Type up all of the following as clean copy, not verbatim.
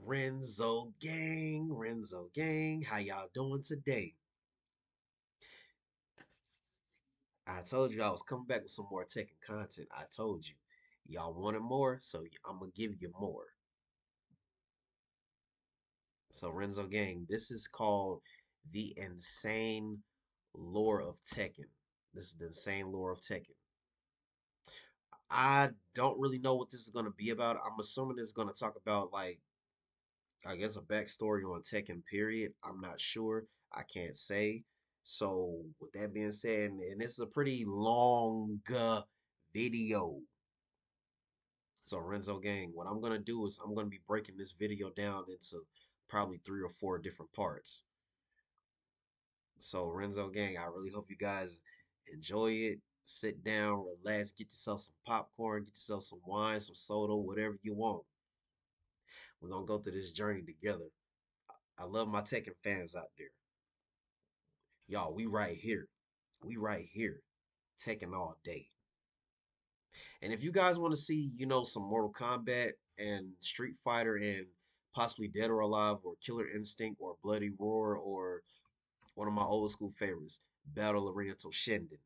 Renzo gang, how y'all doing today? I told you I was coming back with some more Tekken content. I told you. Y'all wanted more, so I'm gonna give you more. So Renzo gang, this is called the insane lore of Tekken. This is the insane lore of Tekken. I don't really know what this is gonna be about. I'm assuming it's gonna talk about like I guess a backstory on Tekken period. I'm not sure. I can't say. So with that being said, and this is a pretty long video. So Renzo gang, what I'm gonna do is I'm gonna be breaking this video down into probably three or four different parts. So Renzo gang, I really hope you guys enjoy it. Sit down, relax, get yourself some popcorn, get yourself some wine, some soda, whatever you want. We're gonna go through this journey together. I love my Tekken fans out there. Y'all, we right here. We right here. Taking all day. And if you guys want to see, some Mortal Kombat and Street Fighter and possibly Dead or Alive or Killer Instinct or Bloody Roar or one of my old school favorites, Battle Arena Toshinden,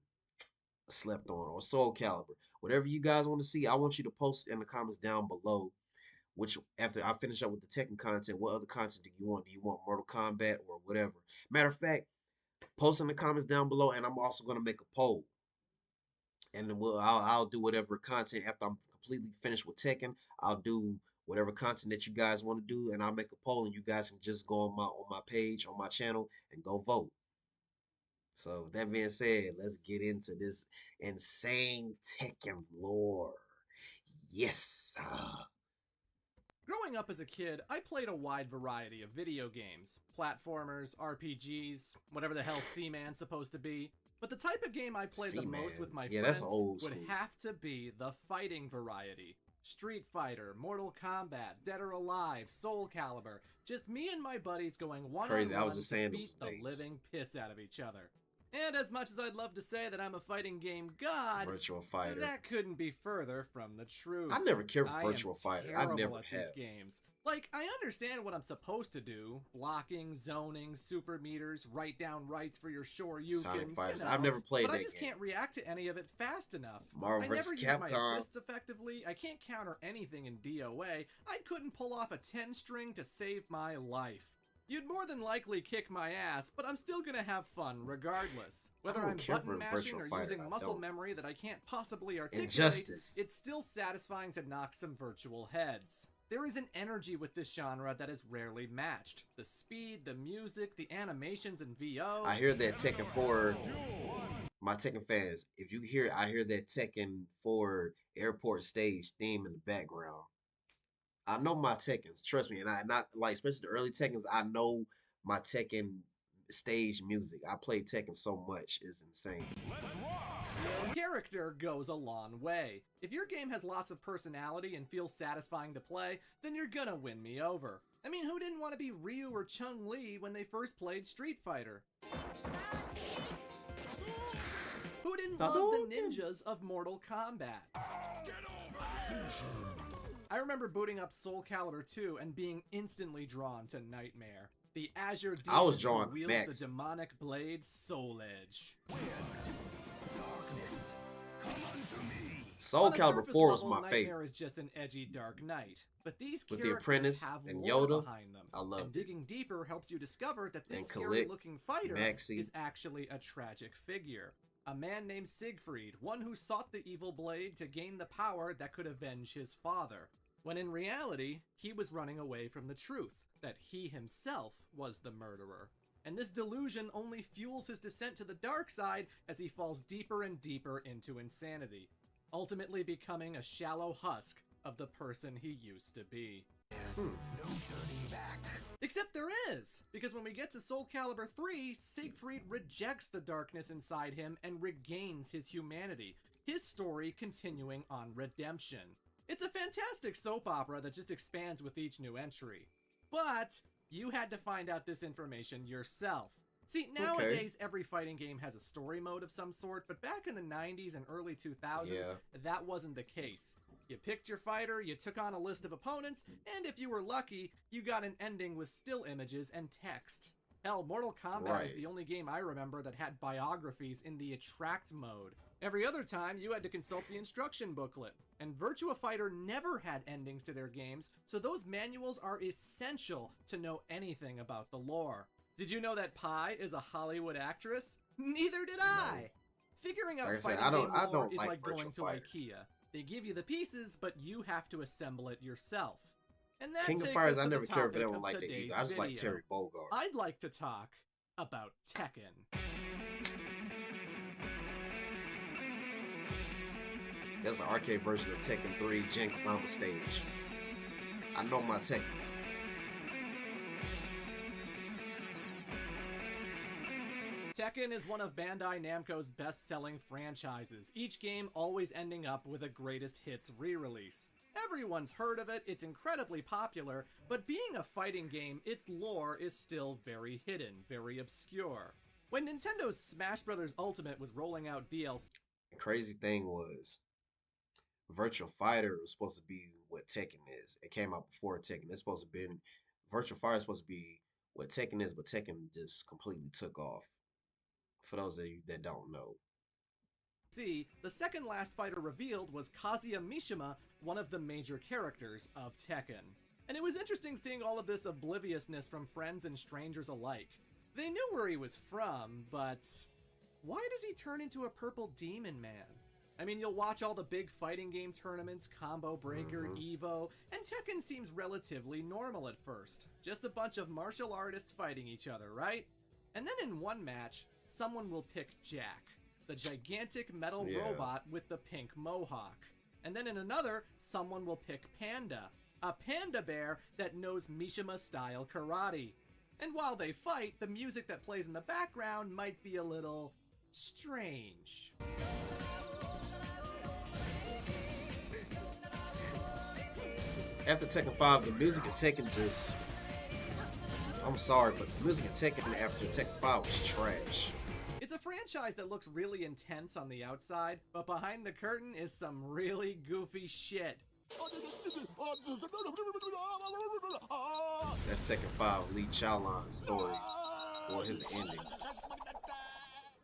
Slept On, or Soul Calibur, whatever you guys want to see, I want you to post in the comments down below. Which after I finish up with the Tekken content, what other content do you want? Do you want Mortal Kombat or whatever? Matter of fact, post in the comments down below, and I'm also gonna make a poll, and then I'll do whatever content after I'm completely finished with Tekken. I'll do whatever content that you guys want to do, and I'll make a poll, and you guys can just go on my page on my channel and go vote. So that being said, let's get into this insane Tekken lore. Yes. Growing up as a kid, I played a wide variety of video games. Platformers, RPGs, whatever the hell Seaman's supposed to be. But the type of game I played the most with my that's friends old would school. have to be the fighting variety. Street Fighter, Mortal Kombat, Dead or Alive, Soul Calibur. Just me and my buddies going Crazy. I was one-on-one just to saying beat those the names. living piss out of each other. And as much as I'd love to say that I'm a fighting game god, Virtual Fighter. that couldn't be further from the truth. I never cared for I Virtual Fighter. I terrible never at have. these games. Like, I understand what I'm supposed to do. Blocking, zoning, super meters, write down rights for your Sure Sonic Yukins, Fighters. you know, I've never played but that I just game. can't react to any of it fast enough. Marvel I never vs. use my Capcom. assists effectively. I can't counter anything in DOA. I couldn't pull off a 10-string to save my life. You'd more than likely kick my ass, but I'm still gonna have fun regardless. Whether I'm button mashing or using muscle memory that I can't possibly articulate, Injustice. it's still satisfying to knock some virtual heads. There is an energy with this genre that is rarely matched. The speed, the music, the animations and VO. I hear that Tekken 4, my Tekken fans, if you hear, I hear that Tekken 4 airport stage theme in the background. I know my Tekkens, trust me, and I not like especially the early Tekkens. I know my Tekken stage music. I play Tekken so much, it's insane. Character goes a long way. If your game has lots of personality and feels satisfying to play, then you're gonna win me over. I mean, who didn't want to be Ryu or Chun-Li when they first played Street Fighter? Who didn't love the ninjas of Mortal Kombat? I remember booting up Soul Calibur 2 and being instantly drawn to Nightmare. The Azure Demon I was drawn who wields Max. the demonic blade Soul Edge. Soul Calibur 4 was my Nightmare favorite. is just an edgy Dark Knight, but these With characters the Apprentice have and lore Yoda, behind them. I loved and it. digging deeper helps you discover that this And scary-looking fighter Maxi. is actually a tragic figure. A man named Siegfried, one who sought the evil blade to gain the power that could avenge his father, when in reality, he was running away from the truth, that he himself was the murderer. And this delusion only fuels his descent to the dark side as he falls deeper and deeper into insanity, ultimately becoming a shallow husk of the person he used to be. No turning back. Except there is, because when we get to Soul Calibur 3, Siegfried rejects the darkness inside him and regains his humanity, his story continuing on redemption. It's a fantastic soap opera that just expands with each new entry. But you had to find out this information yourself. See, nowadays every fighting game has a story mode of some sort, but back in the 90s and early 2000s, that wasn't the case. You picked your fighter, you took on a list of opponents, and if you were lucky, you got an ending with still images and text. Hell, Mortal Kombat is Right. the only game I remember that had biographies in the attract mode. Every other time, you had to consult the instruction booklet. And Virtua Fighter never had endings to their games, so those manuals are essential to know anything about the lore. Did you know that Pi is a Hollywood actress? Neither did I! Figuring out Like I said, fighting I game lore don't is like like going Virtua to Fighter. IKEA. They give you the pieces, but you have to assemble it yourself. And that King of takes Fighters, us I to never the cared for topic that one of like that today's either. I just like video. Terry Bogard. I'd like to talk about Tekken. That's the arcade version of Tekken 3 Gen Kazama stage. I know my Tekkens. Tekken is one of Bandai Namco's best-selling franchises, each game always ending up with a greatest hits re-release. Everyone's heard of it, it's incredibly popular, but being a fighting game, its lore is still very hidden, very obscure. When Nintendo's Smash Bros. Ultimate was rolling out DLC, The crazy thing was, Virtual Fighter was supposed to be what Tekken is. It came out before Tekken. It's supposed to be Virtual Fighter is supposed to be what Tekken is, but Tekken just completely took off. For those of you that don't know, the second last fighter revealed was Kazuya Mishima, one of the major characters of Tekken. And it was interesting seeing all of this obliviousness from friends and strangers alike. They knew where he was from, but why does he turn into a purple demon man? I mean, you'll watch all the big fighting game tournaments, Combo Breaker, Evo, and Tekken seems relatively normal at first. Just a bunch of martial artists fighting each other, right? And then in one match, someone will pick Jack, the gigantic metal robot with the pink mohawk. And then in another, someone will pick Panda, a panda bear that knows Mishima-style karate. And while they fight, the music that plays in the background might be a little strange. after Tekken 5, the music in Tekken just... I'm sorry, but the music in Tekken after Tekken 5 was trash. It's a franchise that looks really intense on the outside, but behind the curtain is some really goofy shit. That's Tekken 5 Lee Chaolan's story, or his ending.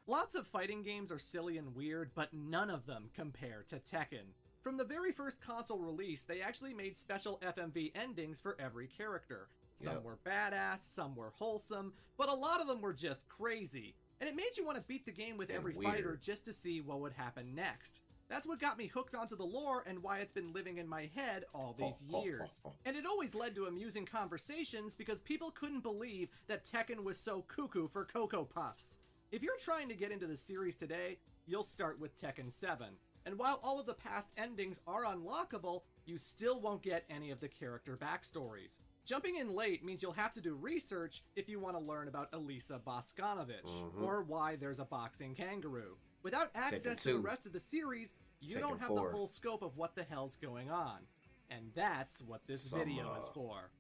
Lots of fighting games are silly and weird, but none of them compare to Tekken. From the very first console release, they actually made special FMV endings for every character. Some were badass, some were wholesome, but a lot of them were just crazy. And it made you want to beat the game with every fighter just to see what would happen next. That's what got me hooked onto the lore and why it's been living in my head all these years. And it always led to amusing conversations because people couldn't believe that Tekken was so cuckoo for Cocoa Puffs. If you're trying to get into the series today, you'll start with Tekken 7. And while all of the past endings are unlockable, you still won't get any of the character backstories. Jumping in late means you'll have to do research if you want to learn about Elisa Boskanovich, or why there's a boxing kangaroo. Without access to the rest of the series, you don't have the full scope of what the hell's going on. And that's what this video is for.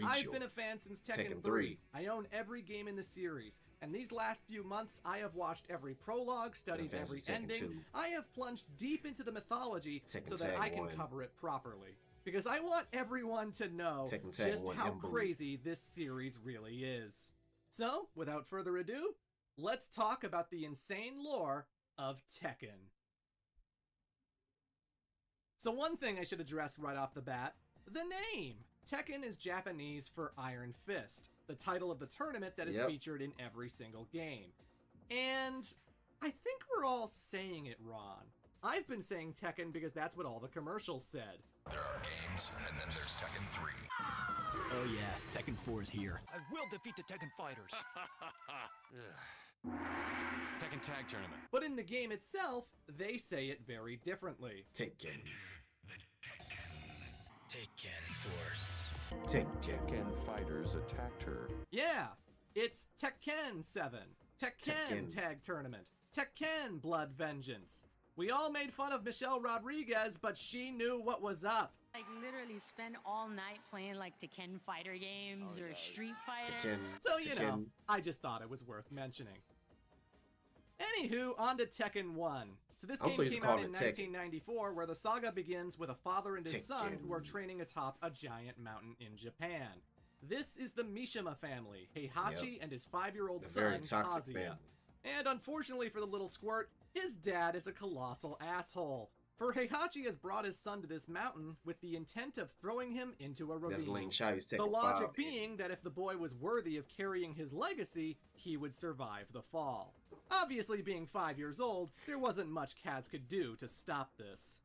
I've been a fan since Tekken 3. I own every game in the series, and these last few months I have watched every prologue, studied every ending. I have plunged deep into the mythology so that I can cover it properly. Because I want everyone to know just how crazy this series really is. So, without further ado, let's talk about the insane lore of Tekken. So one thing I should address right off the bat, the name. Tekken is Japanese for Iron Fist, the title of the tournament that is featured in every single game. And I think we're all saying it wrong. I've been saying Tekken because that's what all the commercials said. There are games, and then there's Tekken 3. Oh yeah, Tekken 4 is here. I will defeat the Tekken fighters. Tekken Tag Tournament. But in the game itself, they say it very differently. Tekken. Tekken Force. Tekken. Fighters attacked her. Yeah, it's Tekken 7, Tekken Tag Tournament, Tekken Blood Vengeance. We all made fun of Michelle Rodriguez, but she knew what was up. Like literally spend all night playing like Tekken fighter games or Street Fighter. So, you know, I just thought it was worth mentioning. Anywho, on to Tekken 1. So this Also, game he's came out called in it Tekken. 1994, where the saga begins with a father and his son Tekken. who are training atop a giant mountain in Japan. This is the Mishima family, Heihachi and his 5-year-old The son, very toxic Kazuya. family. And unfortunately for the little squirt, his dad is a colossal asshole. For Heihachi has brought his son to this mountain with the intent of throwing him into a ravine. That's Ling Chao. He's The taking logic 5. being that if the boy was worthy of carrying his legacy, he would survive the fall. Obviously, being 5 years old, there wasn't much Kaz could do to stop this.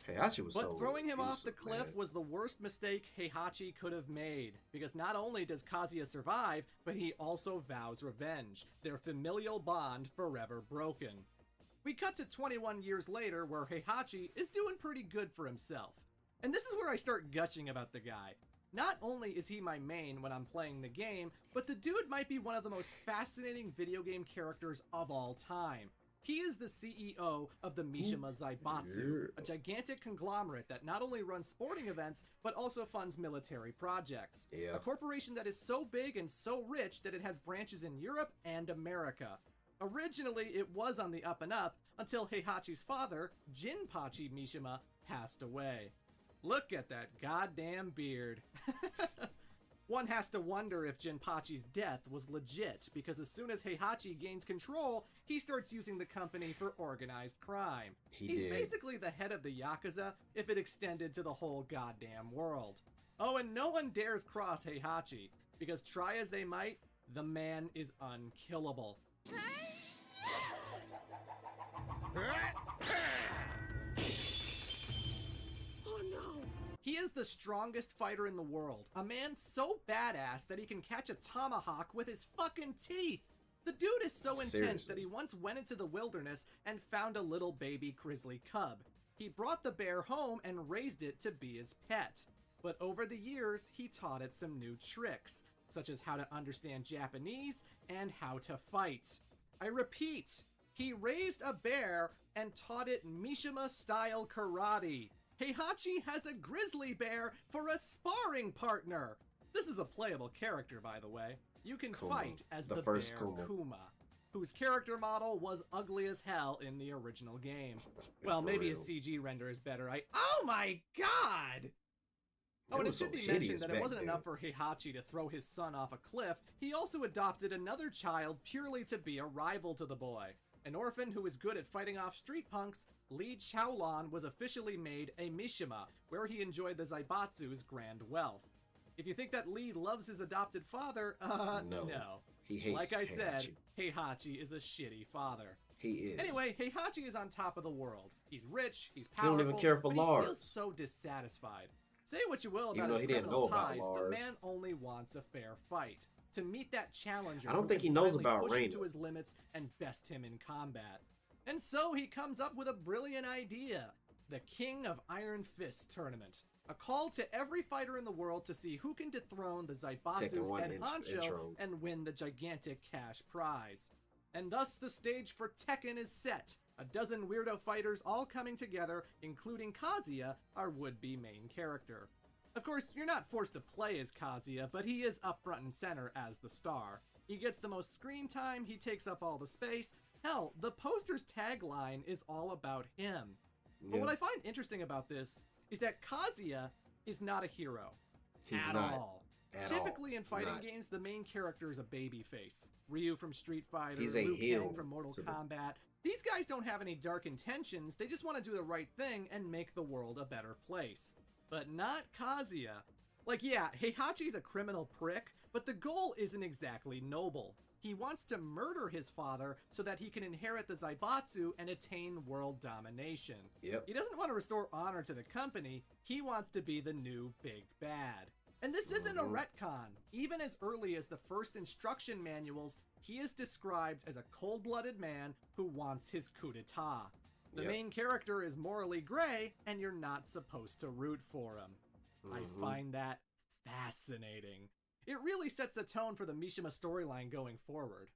Heihachi was But so throwing him off the elusive, cliff man. was the worst mistake Heihachi could have made, because not only does Kazuya survive, but he also vows revenge, their familial bond forever broken. We cut to 21 years later, where Heihachi is doing pretty good for himself. And this is where I start gushing about the guy. Not only is he my main when I'm playing the game, but the dude might be one of the most fascinating video game characters of all time. He is the CEO of the Mishima Zaibatsu, a gigantic conglomerate that not only runs sporting events, but also funds military projects. Yeah. A corporation that is so big and so rich that it has branches in Europe and America. Originally, it was on the up and up until Heihachi's father, Jinpachi Mishima, passed away. Look at that goddamn beard. One has to wonder if Jinpachi's death was legit, because as soon as Heihachi gains control, he starts using the company for organized crime. He's did. basically the head of the Yakuza if it extended to the whole goddamn world. Oh, and no one dares cross Heihachi, because try as they might, the man is unkillable. Oh no! He is the strongest fighter in the world. A man so badass that he can catch a tomahawk with his fucking teeth. The dude is so intense Seriously. that he once went into the wilderness and found a little baby grizzly cub. He brought the bear home and raised it to be his pet. But over the years, he taught it some new tricks, such as how to understand Japanese and how to fight. I repeat, he raised a bear and taught it Mishima-style karate. Heihachi has a grizzly bear for a sparring partner. This is a playable character, by the way. You can Kuma. fight as The the first bear Kuma, whose character model was ugly as hell in the original game. Well, For maybe real. a CG render is better. Oh my god! Oh, It and it was should so be mentioned hideous that it back wasn't then. enough for Heihachi to throw his son off a cliff. He also adopted another child purely to be a rival to the boy. An orphan who is good at fighting off street punks, Li Chaolan was officially made a Mishima, where he enjoyed the Zaibatsu's grand wealth. If you think that Li loves his adopted father, no. He hates Like I said, Heihachi. Heihachi is a shitty father. He is. Anyway, Heihachi is on top of the world. He's rich, he's He don't powerful, even care for but he Lars. feels so dissatisfied. Say what you will Even about though his he didn't criminal know about ties, the Lars. man only wants a fair fight. To meet that challenger I don't who think can he knows finally about push him to Reina. his limits and best him in combat. And so he comes up with a brilliant idea. The King of Iron Fist tournament. A call to every fighter in the world to see who can dethrone the Tekken Zaibatsu's 1 head honcho intro. and win the gigantic cash prize. And thus the stage for Tekken is set. A dozen weirdo fighters all coming together, including Kazuya, our would-be main character. Of course, you're not forced to play as Kazuya, but he is up front and center as the star. He gets the most screen time, he takes up all the space. Hell, the poster's tagline is all about him. But what I find interesting about this is that Kazuya is not a hero. He's at not. all. At Typically all. in He's fighting not. games, the main character is a babyface. Ryu from Street Fighter, He's a Liu heel Kang from Mortal to the- Kombat. These guys don't have any dark intentions, they just want to do the right thing and make the world a better place. But not Kazuya. Like, yeah, Heihachi's a criminal prick, but the goal isn't exactly noble. He wants to murder his father so that he can inherit the Zaibatsu and attain world domination. Yep. He doesn't want to restore honor to the company, he wants to be the new big bad. And this isn't a retcon. Even as early as the first instruction manuals, he is described as a cold-blooded man who wants his coup d'etat. The Yep. main character is morally gray, and you're not supposed to root for him. I find that fascinating. It really sets the tone for the Mishima storyline going forward.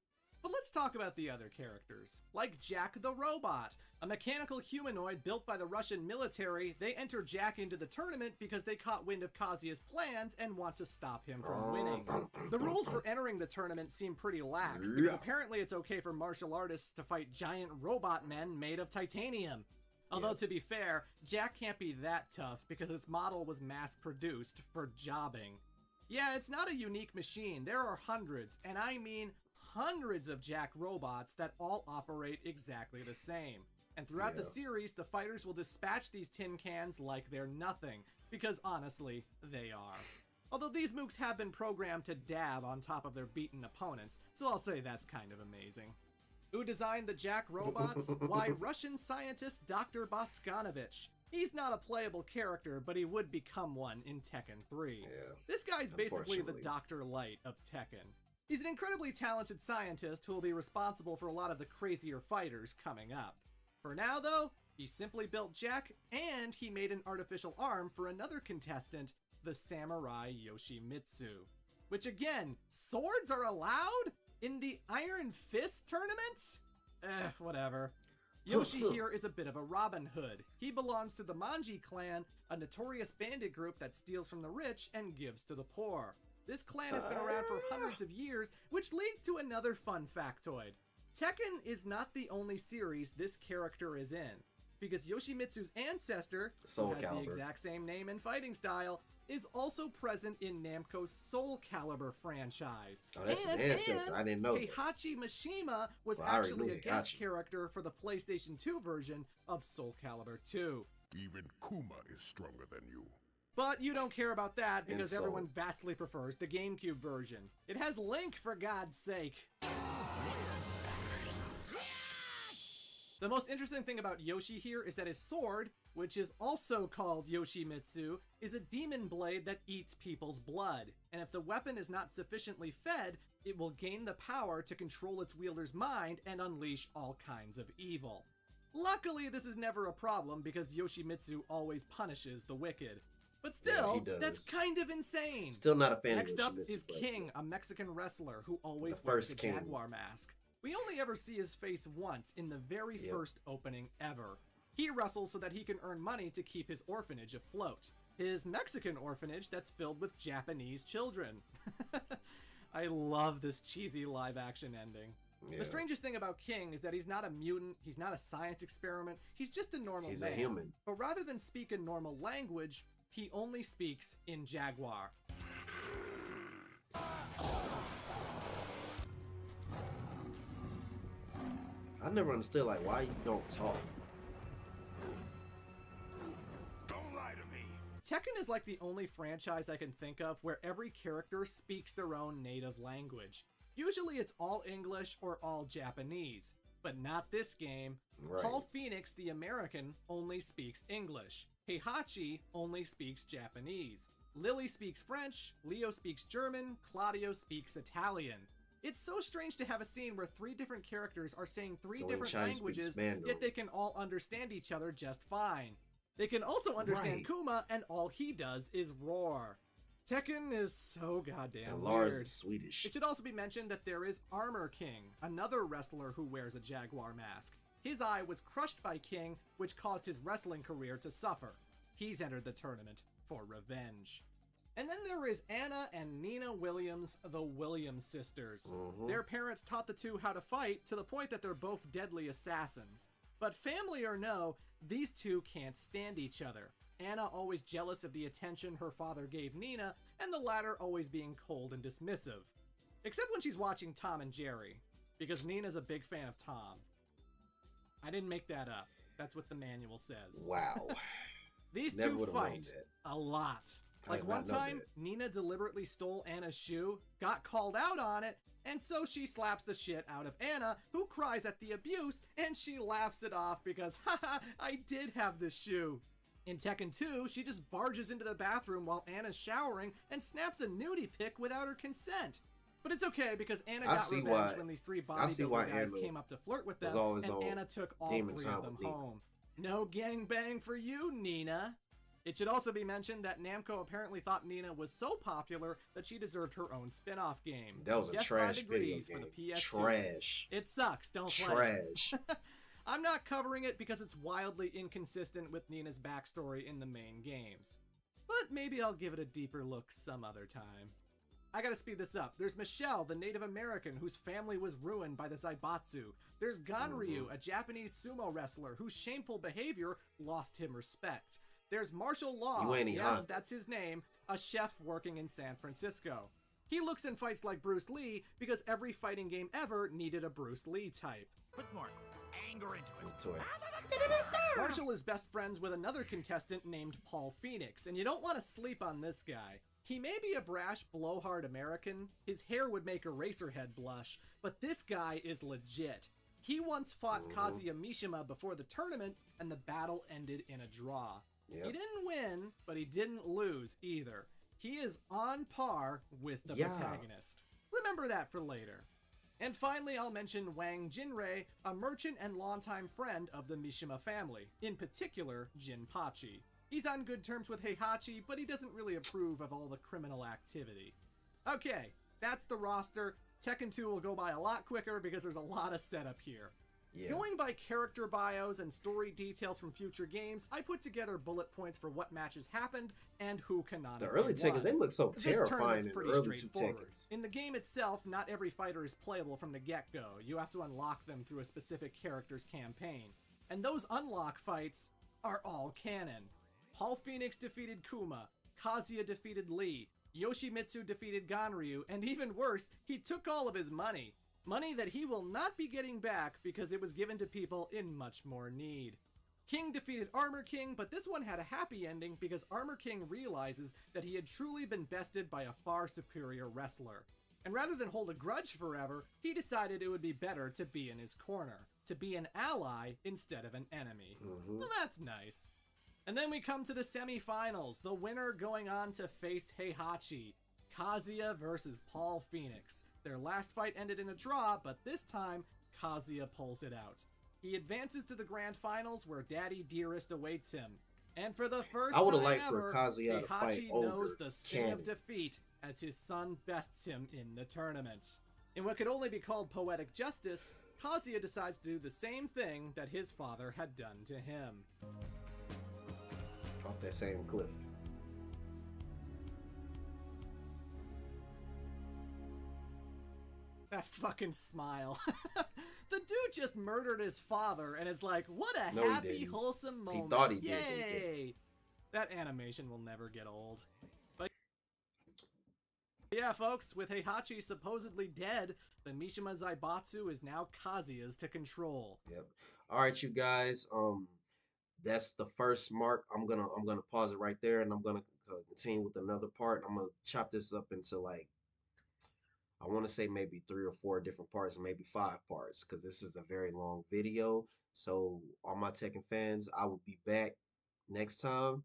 But let's talk about the other characters, like Jack the Robot, a mechanical humanoid built by the Russian military. They enter Jack into the tournament because they caught wind of Kazuya's plans and want to stop him from winning. The rules for entering the tournament seem pretty lax, because apparently it's okay for martial artists to fight giant robot men made of titanium. Although, to be fair, Jack can't be that tough because its model was mass-produced for jobbing. Yeah, it's not a unique machine. There are hundreds, and I mean hundreds of Jack robots that all operate exactly the same. And throughout the series, the fighters will dispatch these tin cans like they're nothing, because honestly, they are. Although these mooks have been programmed to dab on top of their beaten opponents, so I'll say that's kind of amazing. Who designed the Jack robots? Why, Russian scientist Dr. Boskanovich. He's not a playable character, but he would become one in Tekken 3. Yeah, this guy's basically the unfortunately. Dr. Light of Tekken. He's an incredibly talented scientist who will be responsible for a lot of the crazier fighters coming up. For now, though, he simply built Jack, and he made an artificial arm for another contestant, the Samurai Yoshimitsu. Which again, swords are allowed? In the Iron Fist tournament? Whatever. Yoshi here is a bit of a Robin Hood. He belongs to the Manji clan, a notorious bandit group that steals from the rich and gives to the poor. This clan has been around for hundreds of years, which leads to another fun factoid. Tekken is not the only series this character is in, because Yoshimitsu's ancestor, who has the exact same name and fighting style, is also present in Namco's Soul Calibur franchise. Oh, that's his ancestor. I didn't know that. Heihachi Mishima was Well, I already actually knew a guest Heihachi. character for the PlayStation 2 version of Soul Calibur 2. Even Kuma is stronger than you. But you don't care about that because Soul. everyone vastly prefers the GameCube version. It has Link, for God's sake. The most interesting thing about Yoshi here is that his sword, which is also called Yoshimitsu, is a demon blade that eats people's blood. And if the weapon is not sufficiently fed, it will gain the power to control its wielder's mind and unleash all kinds of evil. Luckily, this is never a problem because Yoshimitsu always punishes the wicked. But still, he does. that's kind of insane. Still not a fan Next of up Yoshimitsu, is but- King, a Mexican wrestler who always The wears first a King. jaguar mask. We only ever see his face once in the very first opening ever. He wrestles so that he can earn money to keep his orphanage afloat. His Mexican orphanage that's filled with Japanese children. I love this cheesy live-action ending. Yeah. The strangest thing about King is that he's not a mutant, he's not a science experiment, he's just a normal He's man. a human. But rather than speak a normal language, he only speaks in Jaguar. I never understood like why you don't talk. Don't lie to me. Tekken is like the only franchise I can think of where every character speaks their own native language. Usually it's all English or all Japanese, but not this game. Right. Paul Phoenix, the American, only speaks English. Heihachi only speaks Japanese. Lily speaks French, Leo speaks German, Claudio speaks Italian. It's so strange to have a scene where three different characters are saying three Only different Chai speaks languages, Mandarin. yet they can all understand each other just fine. They can also understand Right. Kuma, and all he does is roar. Tekken is so goddamn And Lars weird. is Swedish. It should also be mentioned that there is Armor King, another wrestler who wears a jaguar mask. His eye was crushed by King, which caused his wrestling career to suffer. He's entered the tournament for revenge. And then there is Anna and Nina Williams, the Williams sisters. Their parents taught the two how to fight to the point that they're both deadly assassins. But family or no, these two can't stand each other. Anna always jealous of the attention her father gave Nina, and the latter always being cold and dismissive. Except when she's watching Tom and Jerry, because Nina's a big fan of Tom. I didn't make that up. That's what the manual says. Wow. These Never two would've known fight that. a lot. I Like did one not know time, that. Nina deliberately stole Anna's shoe, got called out on it, and so she slaps the shit out of Anna, who cries at the abuse, and she laughs it off because, haha, I did have this shoe. In Tekken 2, she just barges into the bathroom while Anna's showering and snaps a nudie pic without her consent. But it's okay because Anna I got see revenge why- when these three I see why bodybuilder guys Anna came up to flirt with them, was always and on Anna took all Demon three Time of them with Nina. home. No gangbang for you, Nina. It should also be mentioned that Namco apparently thought Nina was so popular that she deserved her own spin-off game. That was a Death by trash video Degrees game. for the PS2. Trash. It sucks, don't play it. Trash. I'm not covering it because it's wildly inconsistent with Nina's backstory in the main games. But maybe I'll give it a deeper look some other time. I gotta speed this up. There's Michelle, the Native American whose family was ruined by the Zaibatsu. There's Ganryu, a Japanese sumo wrestler whose shameful behavior lost him respect. There's Martial Law, yes, that's his name, a chef working in San Francisco. He looks and fights like Bruce Lee because every fighting game ever needed a Bruce Lee type. Put more anger into it. Marshall is best friends with another contestant named Paul Phoenix, and you don't want to sleep on this guy. He may be a brash, blowhard American, his hair would make a Racerhead blush, but this guy is legit. He once fought Kazuya Mishima before the tournament, and the battle ended in a draw. Yep. He didn't win, but he didn't lose either. He is on par with the protagonist. Remember that for later. And finally, I'll mention Wang Jinrei, a merchant and longtime friend of the Mishima family, in particular, Jinpachi. He's on good terms with Heihachi, but he doesn't really approve of all the criminal activity. Okay, that's the roster. Tekken 2 will go by a lot quicker because there's a lot of setup here. Yeah. Going by character bios and story details from future games, I put together bullet points for what matches happened and who canonically The early Tekkens, they look so This terrifying tournament's in the pretty early two straightforward. Tekkens. In the game itself, not every fighter is playable from the get-go. You have to unlock them through a specific character's campaign. And those unlock fights are all canon. Paul Phoenix defeated Kuma, Kazuya defeated Lee, Yoshimitsu defeated Ganryu, and even worse, he took all of his money. Money that he will not be getting back because it was given to people in much more need. King defeated Armor King, but this one had a happy ending because Armor King realizes that he had truly been bested by a far superior wrestler. And rather than hold a grudge forever, he decided it would be better to be in his corner, to be an ally instead of an enemy. Well, that's nice. And then we come to the semifinals, the winner going on to face Heihachi, Kazuya versus Paul Phoenix. Their last fight ended in a draw, but this time, Kazuya pulls it out. He advances to the grand finals where Daddy Dearest awaits him. And for the first I would time have liked ever, for Kazuya to fight Heihachi over knows the sting of Cannon. defeat as his son bests him in the tournament. In what could only be called poetic justice, Kazuya decides to do the same thing that his father had done to him. Off that same cliff. That fucking smile. The dude just murdered his father, and it's like, what a No, he happy, didn't. wholesome He moment. thought he did, but he Yay! That animation will never get old. But yeah, folks, with Heihachi supposedly dead, the Mishima Zaibatsu is now Kazuya's to control. Yep. All right, you guys. That's the first mark. I'm gonna pause it right there, and I'm gonna continue with another part. I'm gonna chop this up into like, I want to say maybe 3 or 4 different parts, maybe 5 parts, because this is a very long video. So all my Tekken fans, I will be back next time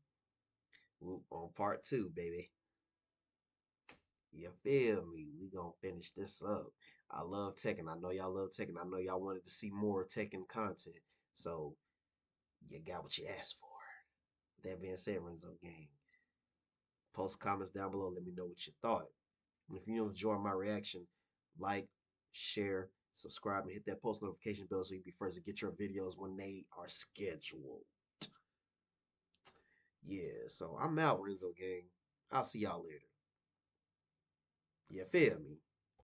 on part 2, baby. You feel me? We gonna finish this up. I love Tekken. I know y'all love Tekken. I know y'all wanted to see more Tekken content. So you got what you asked for. That being said, Renzo Gang, post comments down below. Let me know what you thought. If you enjoy my reaction, like, share, subscribe, and hit that post notification bell so you be first to get your videos when they are scheduled. Yeah, so I'm out, Renzo Gang. I'll see y'all later. You feel me?